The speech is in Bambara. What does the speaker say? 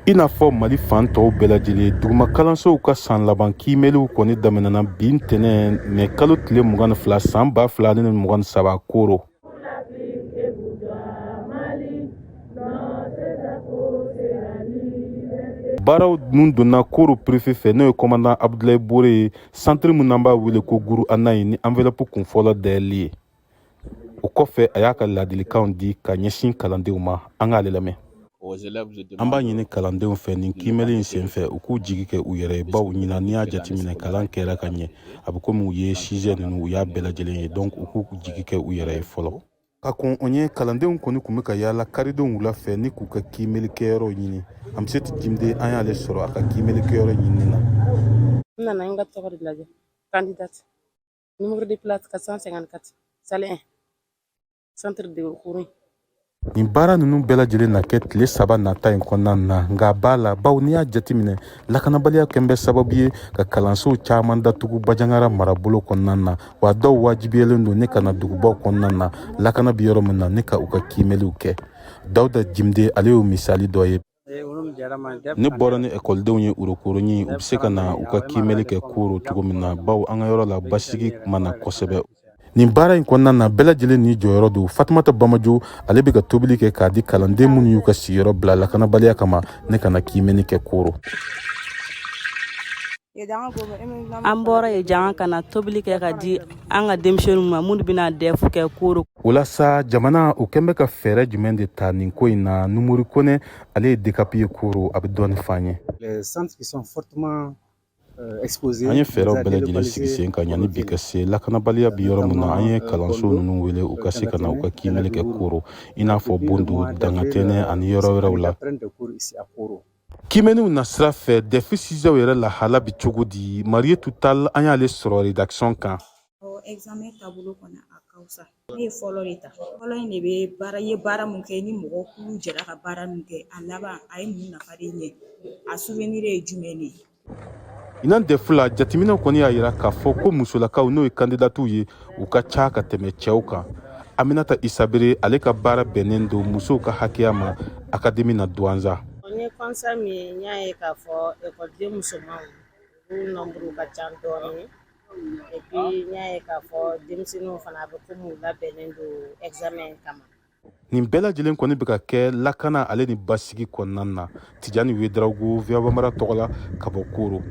I n'a fɔ Mali fan tɔw bɛɛ lajɛlen duguma kalansow ka san laban kiimɛliw kɔni daminɛna bi ntɛnɛn mɛ kalo tile 22 san 2023 koro. Baaraw nun donna koro préfet fɛ n'o ye commandant Abdoulaye Bore ye centre min n'an b'a wele ko Guru Anayi ni enveloppe kunfɔlɔ dayɛli ye. O kɔfɛ a y'a ka ladilikanw di ka ɲɛsin kalandenw ma. An k'ale lamɛn. An b'a ɲini kalandenw fɛ nin kiimɛli in sen fɛ u k'u jigi kɛ u yɛrɛ ye baw ɲina n'i y'a jateminɛ kalan kɛra ka ɲɛ a bɛ komi u ye sixième ninnu u y'a bɛɛ lajɛlen ye donc u k'u jigi kɛ u yɛrɛ ye fɔlɔ. Ka kɔn o ɲɛ kalandenw kɔni kun bɛ ka yaala karidenw wula fɛ ni k'u ka kiimɛli kɛyɔrɔ ɲini Amsatou Jimde an y'ale sɔrɔ a ka kiimɛli kɛyɔrɔ ɲinini na. N nana n ka tɔgɔ de lajɛ candidate numéro de place 454 salle 1 centre de Guru. Nin baara ninnu bɛɛ lajɛlen na kɛ tile 3 nata in kɔnɔna na nka b'a la baw n'i y'a jateminɛ lakanabaliya kɛn bɛ sababu ye ka kalansow caman datugu Bajangara marabolo kɔnɔna na wa dɔw wajibiyalen don ne ka na dugubaw kɔnɔna na lakana bi yɔrɔ min na ne ka u ka kiimɛliw kɛ. Dawuda Jimde ale y'o misali dɔ ye. Ne bɔra ni ekɔlidenw ye urukoronin ye u bɛ se ka na u ka kiimɛli kɛ koro cogo min na baw an ka yɔrɔ la basigi kuma na kosɛbɛ. Nin baara in kɔnɔna na bɛɛ lajɛlen ni jɔyɔrɔ don Fatumata Bamajo ale bɛ ka tobili kɛ k'a di kalanden minnu y'u ka sigiyɔrɔ bila lakanabaliya kama ne kana kiimɛni kɛ koro. An bɔra ye janga kana tobili kɛ ka di an ka denmisɛnninw ma minnu bɛna dɛfu kɛ koro. Walasa jamana u kɛn bɛ ka fɛɛrɛ jumɛn de ta nin ko in na Numuri Kone ale ye DCAP ye koro a bɛ dɔɔni f'an ye. An ye fɛɛrɛw bɛɛ lajɛlen sigi sen kan yanni bi ka se lakanabaliya bi yɔrɔ min na an ye kalanso ninnu wele u ka se ka na u ka kiimɛli kɛ koro i n'a fɔ Bondo, Dangatɛnɛ ani yɔrɔ wɛrɛw la. Kiimɛniw na sira fɛ DEF sixième yɛrɛ lahala bi cogo di Marietou Tall an y'ale sɔrɔ rédaction kan. Examen taabolo kɔnɔ a ka fisa ne ye fɔlɔ de ta fɔlɔ in de bɛ baara ye baara mun kɛ ni mɔgɔ k'u jɛra ka baara min kɛ a laban a ye mun nafa de ɲɛ a souvenir ye jumɛn de ye. Inan DEF la jateminɛw kɔni y'a yira k'a fɔ ko musolakaw n'o ye kandidatuw ye u ka ca ka tɛmɛ cɛw kan. Aminata Isabere ale ka baara bɛnnen don musow ka hakɛya ma académie na Douanza. N ye constat min n y'a ye k'a fɔ ekɔliden musomanw olu nombre ka ca dɔɔni et puis n y'a ye k'a fɔ denmisɛnninw fana a bɛ komi u labɛnnen don examen kama. Nin bɛɛ lajɛlen kɔni bɛ ka kɛ lakana ale ni basigi kɔnɔna na Tijani Wederawogo Viabamara tɔgɔ la ka bɔ Koro.